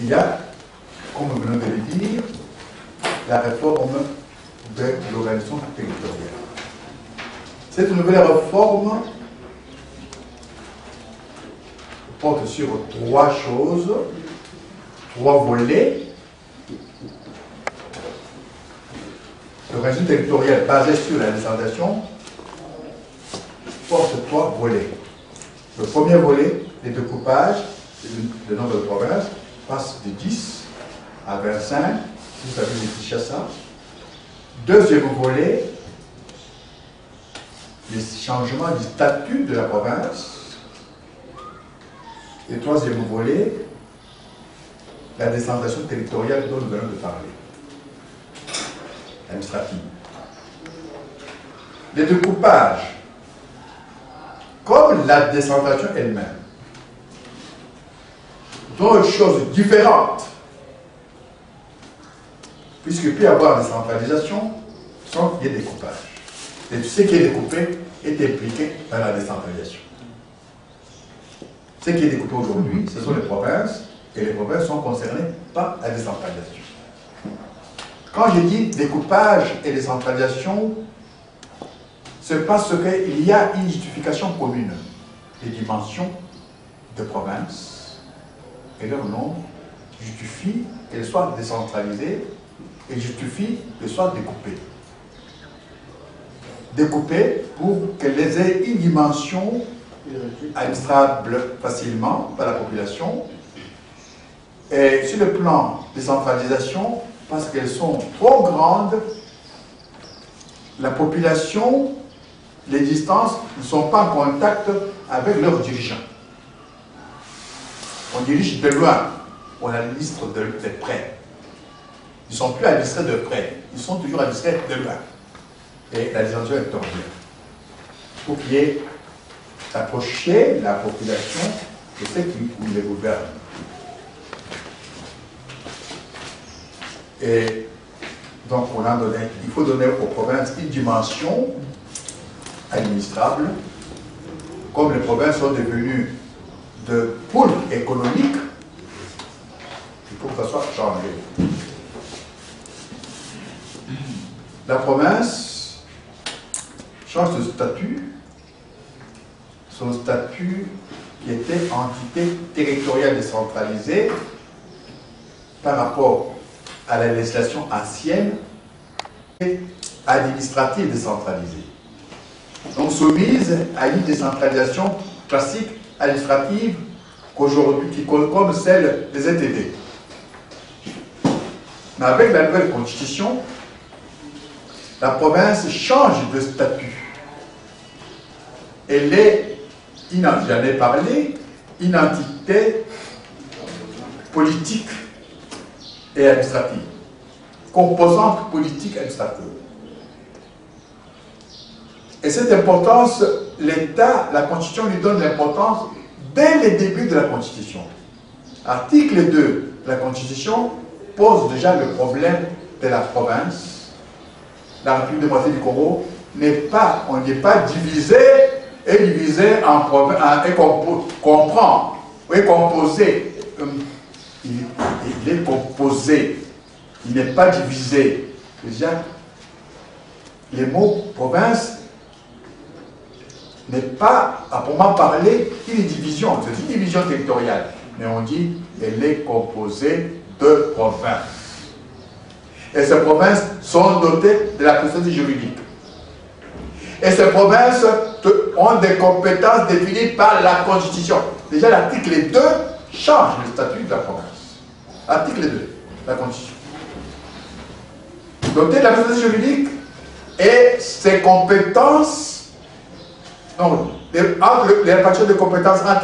il y a, comme nous venons de le dire, la réforme de l'organisation territoriale. Cette nouvelle réforme porte sur trois choses, trois volets. L'organisation territoriale basée sur la décentralisation porte trois volets. Le premier volet, les découpages, le nombre de provinces, passe de 10 à 25, vous savez les Kinshasa. Deuxième volet, les changements du statut de la province. Et troisième volet, la décentralisation territoriale dont nous venons de parler, administrative. Les découpages, comme la décentralisation elle-même, deux choses différentes, puisqu'il peut y avoir décentralisation sans qu'il y ait découpage. Et tout ce qui est découpé est impliqué dans la décentralisation. Ce qui est découpé aujourd'hui, ce sont les provinces, et les provinces sont concernées par la décentralisation. Quand je dis découpage et décentralisation, c'est parce qu'il y a une justification commune des dimensions de provinces et leur nombre justifie qu'elles soient décentralisées et justifie qu'elles soient découpées. Découpées pour qu'elles aient une dimension administrable facilement par la population, et sur le plan décentralisation, parce qu'elles sont trop grandes, la population, les distances ne sont pas en contact avec leurs dirigeants. On dirige de loin, on administre de près. Ils ne sont plus administrés de près, ils sont toujours administrés de loin. Et la décentralisation est tordue. Pour qu'il y ait approché la population de ceux qui les gouvernent. Et donc, il faut donner aux provinces une dimension administrable. Comme les provinces sont devenues de pôles économiques, il faut que ça soit changé. La province change de statut. Son statut qui était entité territoriale décentralisée par rapport à la législation ancienne et administrative décentralisée. Donc soumise à une décentralisation classique administrative qu'aujourd'hui, comme celle des ETD. Mais avec la nouvelle constitution, la province change de statut. Elle est, j'en ai parlé, une entité politique et administrative, composante politique et administrative. Et cette importance, l'État, la Constitution lui donne l'importance dès le début de la Constitution. Article 2 de la Constitution pose déjà le problème de la province. La République démocratique du Congo on n'est pas divisé et divisé en provinces et comprend, et composé. Il est composé, il n'est pas divisé. Déjà, les mots province n'est pas, à proprement parler, une division, c'est une division territoriale. Mais on dit qu'elle est composée de provinces. Et ces provinces sont dotées de la personnalité juridique. Et ces provinces ont des compétences définies par la Constitution. Déjà, l'article 2 change le statut de la province. Article 2, la Constitution. Dotée de la personnalité juridique et ses compétences, donc, les répartitions de compétences entre